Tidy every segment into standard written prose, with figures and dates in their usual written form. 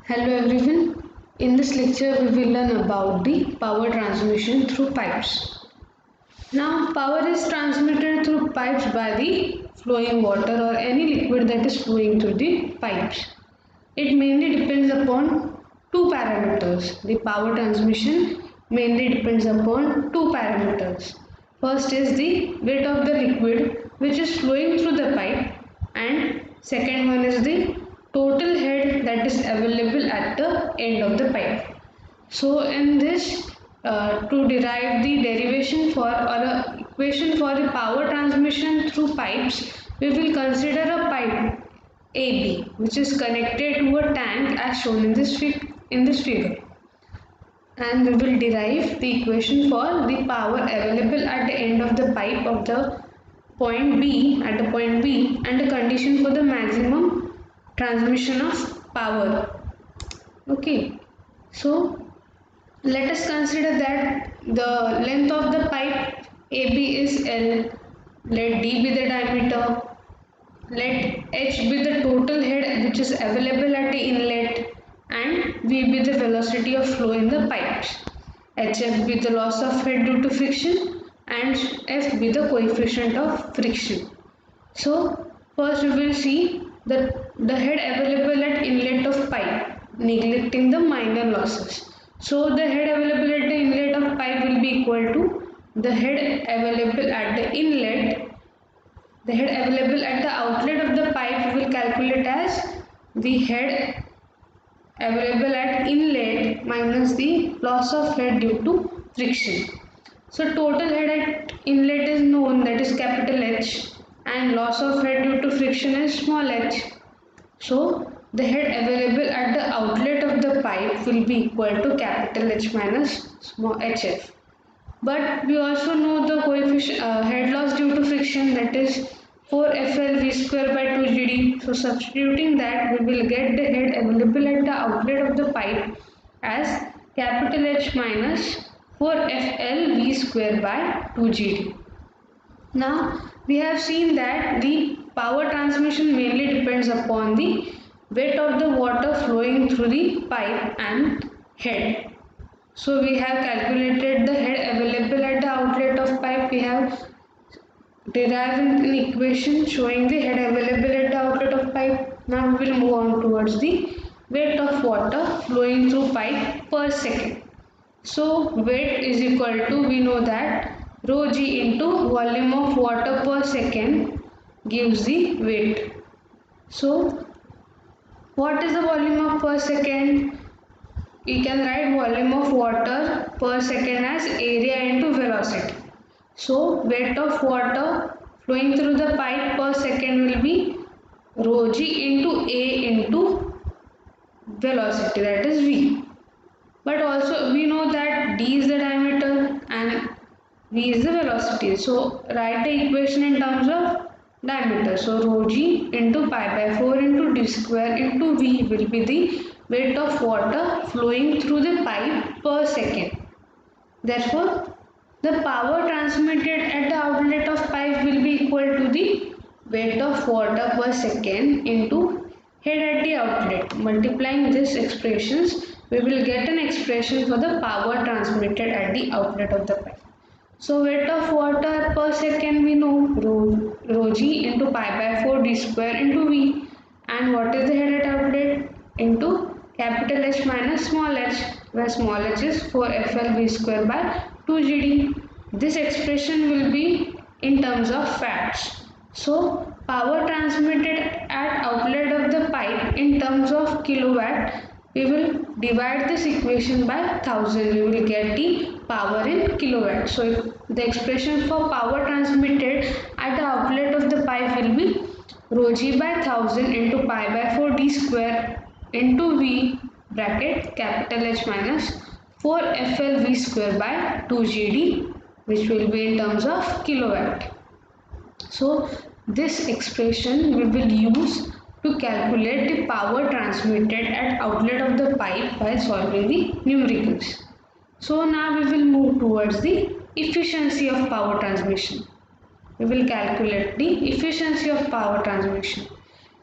Hello everyone. In this lecture we will learn about the power transmission through pipes. Now power is transmitted through pipes by the flowing water or any liquid that is flowing through the pipes. It mainly depends upon two parameters. The power transmission mainly depends upon two parameters. First is the weight of the liquid which is flowing through the pipe, and second one is the total head that is available at the end of the pipe. So in this, to derive the derivation for or a equation for the power transmission through pipes, we will consider a pipe AB which is connected to a tank as shown in this figure, and we will derive the equation for the power available at the end of the pipe of the point B and the condition for the maximum transmission of power. Okay, so let us consider that the length of the pipe AB is L. Let D be the diameter. Let H be the total head which is available at the inlet, and V be the velocity of flow in the pipes. HF be the loss of head due to friction, and F be the coefficient of friction. So first we will see the head available at inlet of pipe, neglecting the minor losses. So the head available at the inlet of pipe will be equal to the head available at the inlet. The head available at the outlet of the pipe we will calculate as the head available at inlet minus the loss of head due to friction. So total head at inlet is known, that is capital H, and loss of head due to friction is small h. So the head available at the outlet of the pipe will be equal to capital H minus small hf. But we also know the coefficient head loss due to friction, that is 4FL V square by 2GD. So substituting that, we will get the head available at the outlet of the pipe as capital H minus 4FL V square by 2GD. Now we have seen that the power transmission mainly depends upon the weight of the water flowing through the pipe and head. So we have calculated the head available at the outlet of pipe. We have derived an equation showing the head available at the outlet of pipe. Now we will move on towards the weight of water flowing through pipe per second. So weight is equal to, we know that rho g into volume of water per second gives the weight. So what is the volume of per second? We can write volume of water per second as area into velocity. So weight of water flowing through the pipe per second will be rho g into A into velocity, that is V. But also we know that D is the diameter and V is the velocity. So write the equation in terms of diameter. So rho g into pi by 4 into d square into V will be the weight of water flowing through the pipe per second. Therefore, the power transmitted at the outlet of pipe will be equal to the weight of water per second into head at the outlet. Multiplying these expressions, we will get an expression for the power transmitted at the outlet of the pipe. So weight of water per second we know rho g into pi by 4 d square into V, and what is the head at outlet into capital H minus small h, where small h is 4FL V square by 2GD. This expression will be in terms of watts. So power transmitted at outlet of the pipe in terms of kilowatt, we will divide this equation by 1000. We will get the power in kilowatt. So the expression for power transmitted at the outlet of the pipe will be rho g by 1000 into pi by 4 d square into V bracket capital H minus 4FL V square by 2GD, which will be in terms of kilowatt. So this expression we will use to calculate the power transmitted at outlet of the pipe by solving the numericals. So now we will move towards the efficiency of power transmission. We will calculate the efficiency of power transmission.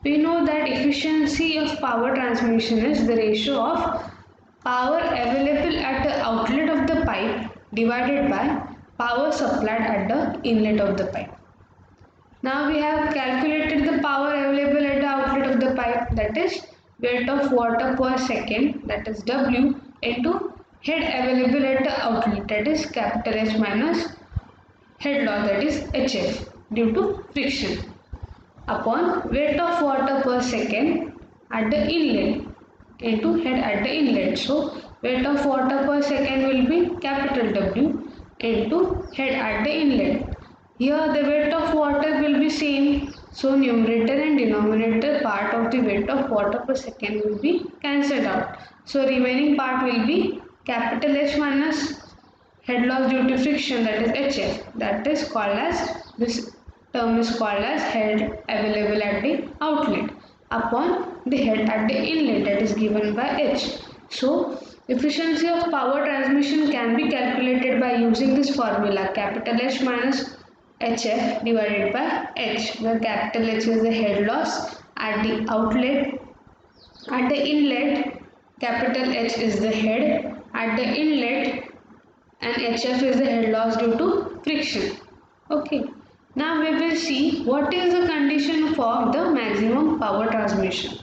We know that efficiency of power transmission is the ratio of power available at the outlet of the pipe divided by power supplied at the inlet of the pipe. Now we have calculated the power available at the outlet of the pipe, that is weight of water per second, that is W, into head available at the outlet, that is capital H minus head loss, that is HF, due to friction, upon weight of water per second at the inlet into head at the inlet. So weight of water per second will be capital W into head at the inlet. Here the weight of water will be same, so numerator and denominator part of the weight of water per second will be cancelled out. So remaining part will be capital H minus head loss due to friction, that is HF. That is called as, this term is called as head available at the outlet upon the head at the inlet, that is given by H. So efficiency of power transmission can be calculated by using this formula, capital H minus HF divided by H, where capital H is the head loss at the outlet. At the inlet, capital H is the head at the inlet, and HF is the head loss due to friction. Okay. Now we will see what is the condition for the maximum power transmission.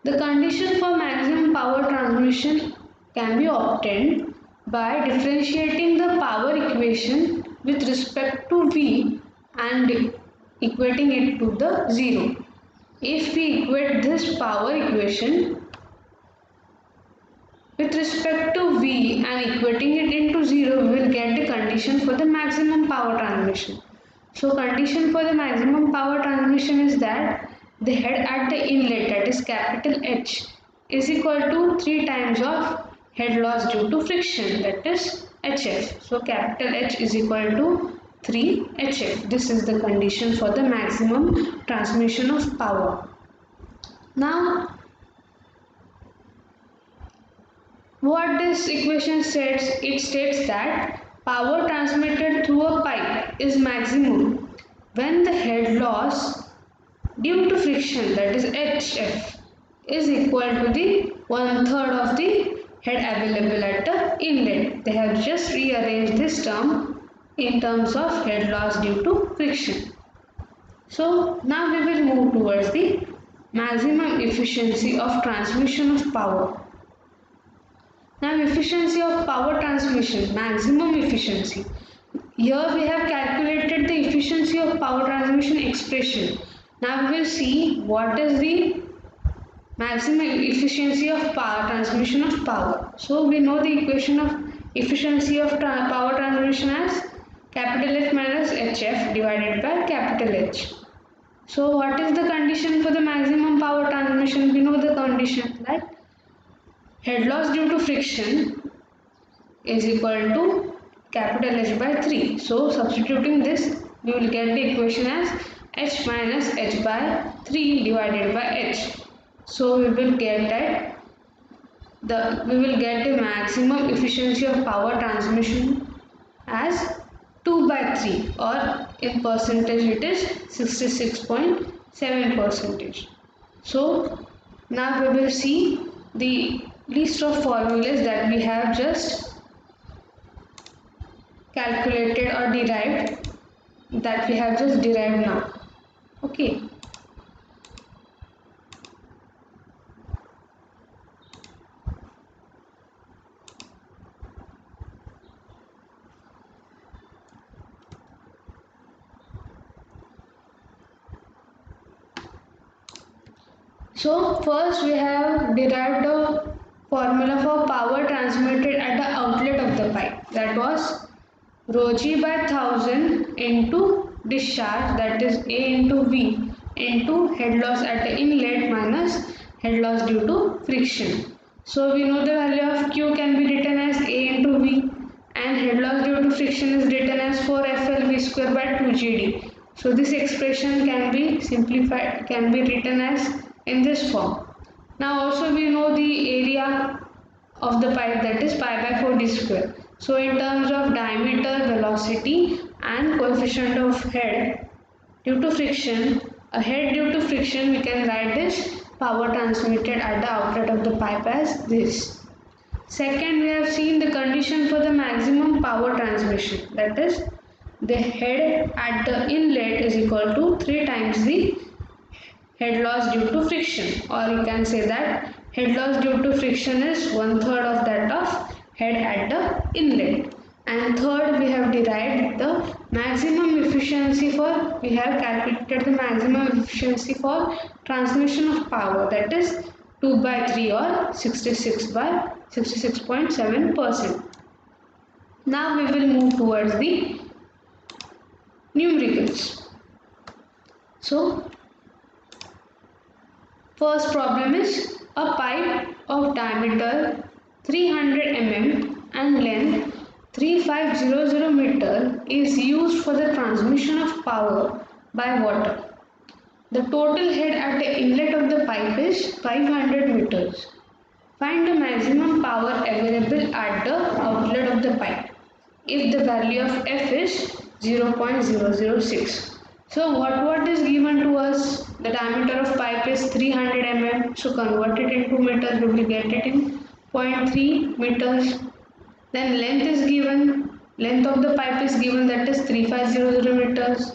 The condition for maximum power transmission can be obtained by differentiating the power equation with respect to V and equating it to the 0. If we equate this power equation with respect to V and equating it into 0, we will get the condition for the maximum power transmission. So condition for the maximum power transmission is that the head at the inlet, that is capital H, is equal to 3 times of head loss due to friction, that is HF. So capital H is equal to 3 HF. This is the condition for the maximum transmission of power. Now what this equation states, it states that power transmitted through a pipe is maximum when the head loss due to friction, that is HF, is equal to the 1/3 of the head available at the inlet. They have just rearranged this term in terms of head loss due to friction. So now we will move towards the maximum efficiency of transmission of power. Now efficiency of power transmission, maximum efficiency. Here we have calculated the efficiency of power transmission expression. Now we will see what is the maximum efficiency of power transmission of power. So we know the equation of efficiency of power transmission as capital F minus HF divided by capital H. So what is the condition for the maximum power transmission? We know the condition that head loss due to friction is equal to capital H by 3. So substituting this, we will get the equation as H minus H by 3 divided by H. So we will get that we will get the maximum efficiency of power transmission as 2 by 3, or in percentage it is 66.7%. So now we will see the list of formulas that we have just calculated or derived, now. Okay. So first we have derived a formula for power transmitted at the outlet of the pipe, that was rho g by 1000 into discharge, that is A into V, into head loss at the inlet minus head loss due to friction. So we know the value of Q can be written as A into V, and head loss due to friction is written as 4FL V square by 2GD. So this expression can be simplified, can be written as in this form. Now also we know the area of the pipe, that is pi by 4 d square. So in terms of diameter, velocity and coefficient of head due to friction, a head due to friction, we can write this power transmitted at the outlet of the pipe as this. Second, we have seen the condition for the maximum power transmission, that is the head at the inlet is equal to 3 times the head loss due to friction, or you can say that head loss due to friction is 1/3 of that of head at the inlet. And third, we have derived the maximum efficiency for, we have calculated the maximum efficiency for transmission of power, that is 2 by 3 or 66.7%. Now we will move towards the numericals. So first problem is a pipe of diameter 300 mm and length 3500 meter is used for the transmission of power by water. The total head at the inlet of the pipe is 500 meters. Find the maximum power available at the outlet of the pipe if the value of F is 0.006. So what is given to us? The diameter of pipe is 300 mm. So convert it into meters, we will get it in 0.3 meters. Then length is given. Length of the pipe is given, that is 3500 meters.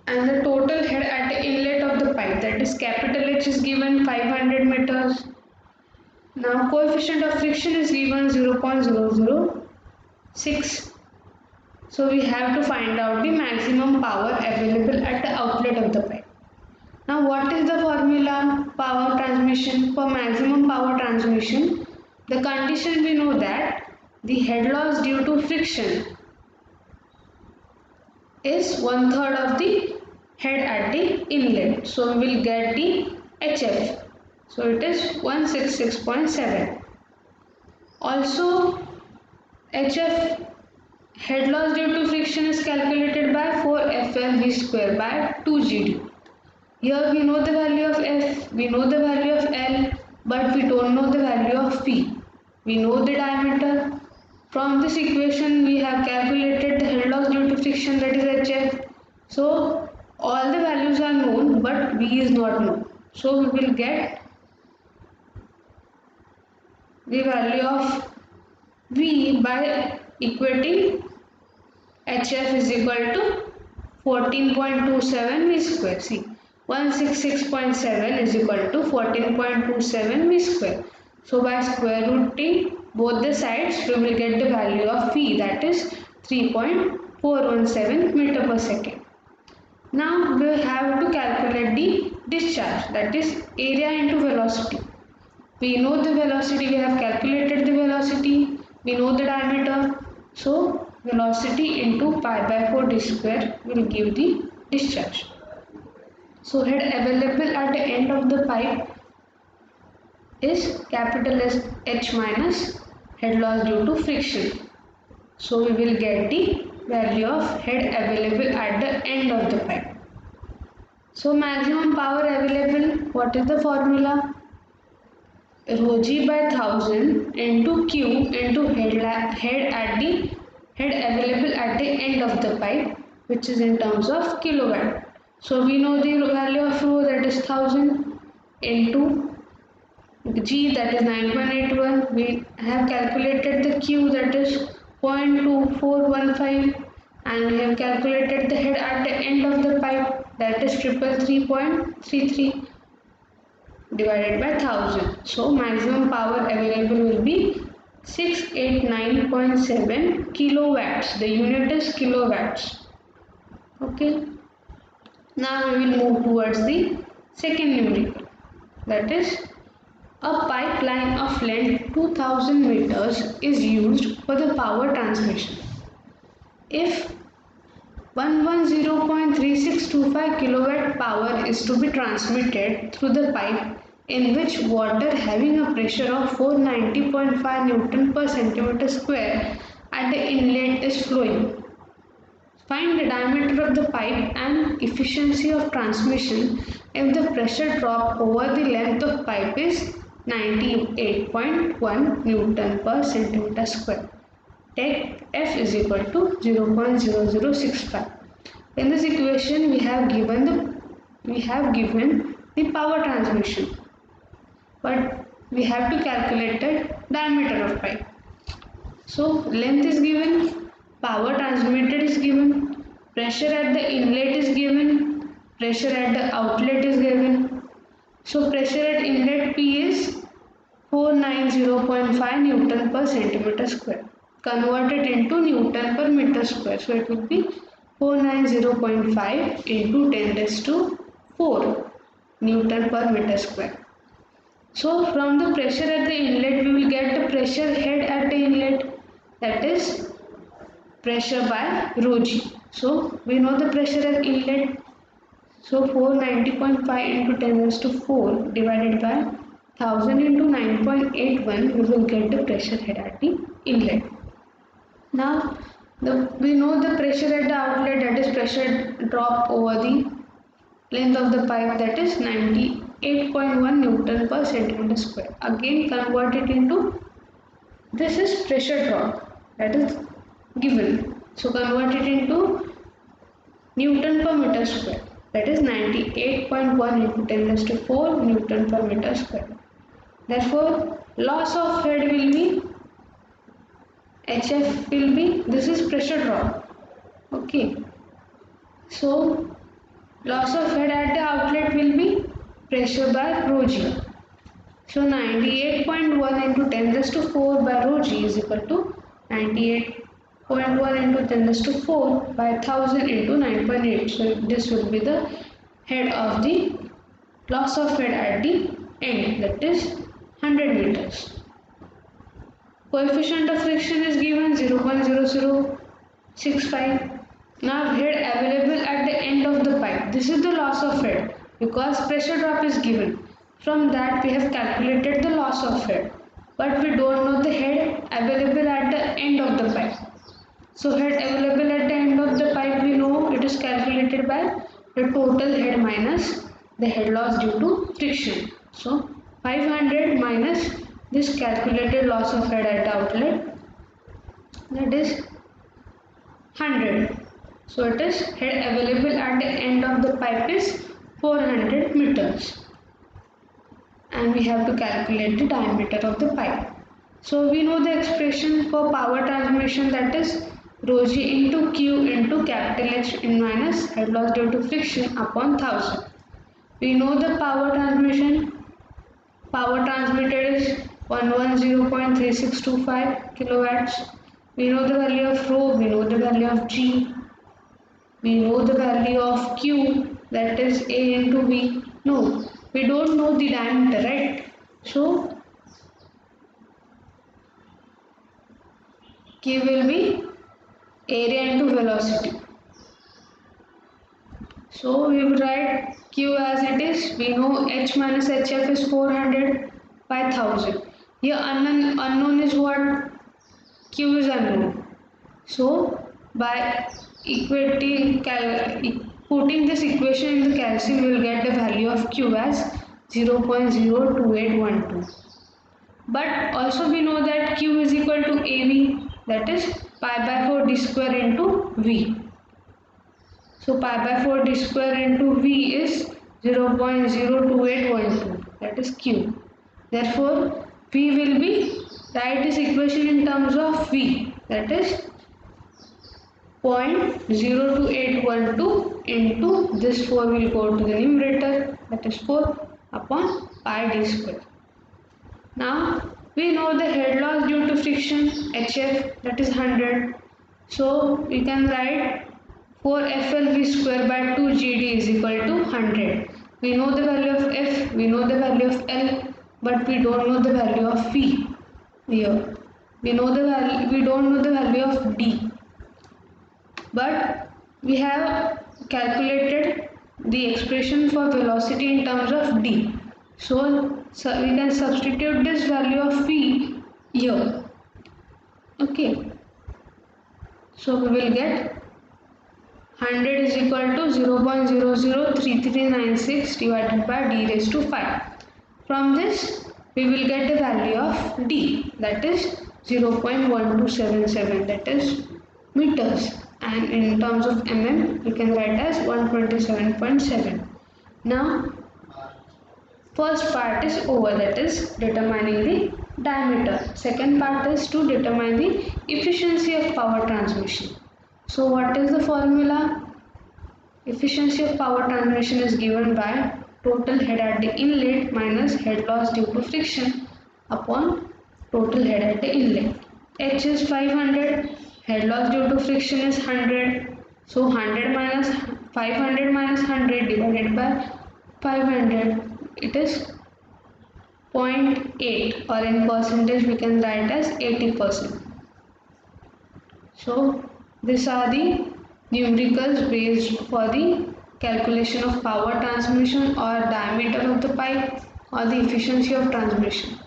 And the total head at the inlet of the pipe, that is capital H, is given 500 meters. Now coefficient of friction is given 0.006. So we have to find out the maximum power available at the outlet of the pipe. Now what is the formula? Power transmission. For maximum power transmission, the condition we know that the head loss due to friction is 1/3 of the head at the inlet. So we will get the HF. So it is 166.7. Also HF, head loss due to friction, is calculated by 4FLV square by 2GD. Here we know the value of F, we know the value of L, but we don't know the value of P. We know the diameter. From this equation we have calculated the head loss due to friction, that is HF. So all the values are known but V is not known. So we will get the value of V by equating HF is equal to 14.27 V square. See, 166.7 is equal to 14.27 V square. So by square rooting both the sides, we will get the value of V, that is 3.417 meter per second. Now we have to calculate the discharge, that is area into velocity. We know the velocity, we have calculated the velocity, we know the diameter. So velocity into pi by 4 d square will give the discharge. So head available at the end of the pipe is capital H minus head loss due to friction. So we will get the value of head available at the end of the pipe. So maximum power available, what is the formula? Rho g by 1000 into Q into head available at the end of the pipe, which is in terms of kilowatt. So we know the value of rho, that is 1000, into G, that is 9.81. We have calculated the Q, that is 0.2415, and we have calculated the head at the end of the pipe, that is 333.33 divided by 1000. So maximum power available will be 689.7 kilowatts. The unit is kilowatts. Okay. Now we will move towards the second numerical, that is a pipeline of length 2000 meters is used for the power transmission. If 110.3625 kilowatt power is to be transmitted through the pipe in which water having a pressure of 490.5 Newton per centimeter square at the inlet is flowing. Find the diameter of the pipe and efficiency of transmission if the pressure drop over the length of pipe is 98.1 Newton per centimeter square. Take F is equal to 0.0065. In this equation we have given the power transmission, but we have to calculate the diameter of pipe. So length is given, power transmitted is given, pressure at the inlet is given, pressure at the outlet is given. So pressure at inlet P is 490.5 Newton per centimeter square. Converted into Newton per meter square. So it will be 490.5 into 10 raised to 4 Newton per meter square. So from the pressure at the inlet we will get the pressure head at the inlet, that is pressure by rho g. So we know the pressure at inlet. So 490.5 into 10 raised to 4 divided by 1000 into 9.81, we will get the pressure head at the inlet. Now we know the pressure at the outlet, that is pressure drop over the length of the pipe, that is 98.1 Newton per centimeter square. Again convert it into, this is pressure drop, that is given. So convert it into Newton per meter square, that is 98.1 into 10 raised to 4 Newton per meter square. Therefore loss of head will be, HF will be, this is pressure drop. Okay. So loss of head at the outlet will be pressure by rho g. So 98.1 into 10 raised to 4 by rho g is equal to 98.1 into 10 raised to 4 by 1000 into 9.8. So this will be the head of the loss of head at the end, that is 100 meters. Coefficient of friction is given 0.0065. Now head available at the end of the pipe. This is the loss of head because pressure drop is given. From that we have calculated the loss of head, but we don't know the head available at the end of the pipe. So head available at the end of the pipe, we know it is calculated by the total head minus the head loss due to friction. So 500 minus this calculated loss of head at the outlet, that is 100. So it is head available at the end of the pipe is 400 meters, and we have to calculate the diameter of the pipe. So we know the expression for power transmission, that is rho g into Q into capital H in minus head loss due to friction upon 1000. We know the power transmitted is 110.3625 kilowatts. We know the value of rho, we know the value of G, we know the value of Q, that is A into V. No, we don't know the diameter, right? So Q will be area into velocity. So we will write Q as it is. We know H minus HF is 400 by 1000. Here unknown is what? Q is unknown. So by putting this equation in the calcium, we will get the value of Q as 0.02812. But also we know that Q is equal to AV, that is pi by 4 d square into V. So pi by 4 d square into V is 0.02812, that is Q. Therefore V will be, write this equation in terms of V, that is 0.02812 into this 4 will go to the numerator, that is 4 upon pi d square. Now we know the head loss due to friction HF, that is 100. So we can write 4 FLV square by 2 GD is equal to 100. We know the value of F, we know the value of L, but we don't know the value of V. Here we know the value, we don't know the value of D, but we have calculated the expression for velocity in terms of D. So we can substitute this value of V here. Okay. So we will get 100 is equal to 0.003396 divided by d raised to 5. From this we will get the value of D, that is 0.1277, that is meters, and in terms of mm we can write as 127.7. Now first part is over, that is determining the diameter. Second part is to determine the efficiency of power transmission. So what is the formula? Efficiency of power transmission is given by total head at the inlet minus head loss due to friction upon total head at the inlet. H is 500, head loss due to friction is 100. So 100 minus 500 minus 100 divided by 500, it is 0.8, or in percentage we can write as 80%. So these are the numericals based for the calculation of power transmission or diameter of the pipe or the efficiency of transmission.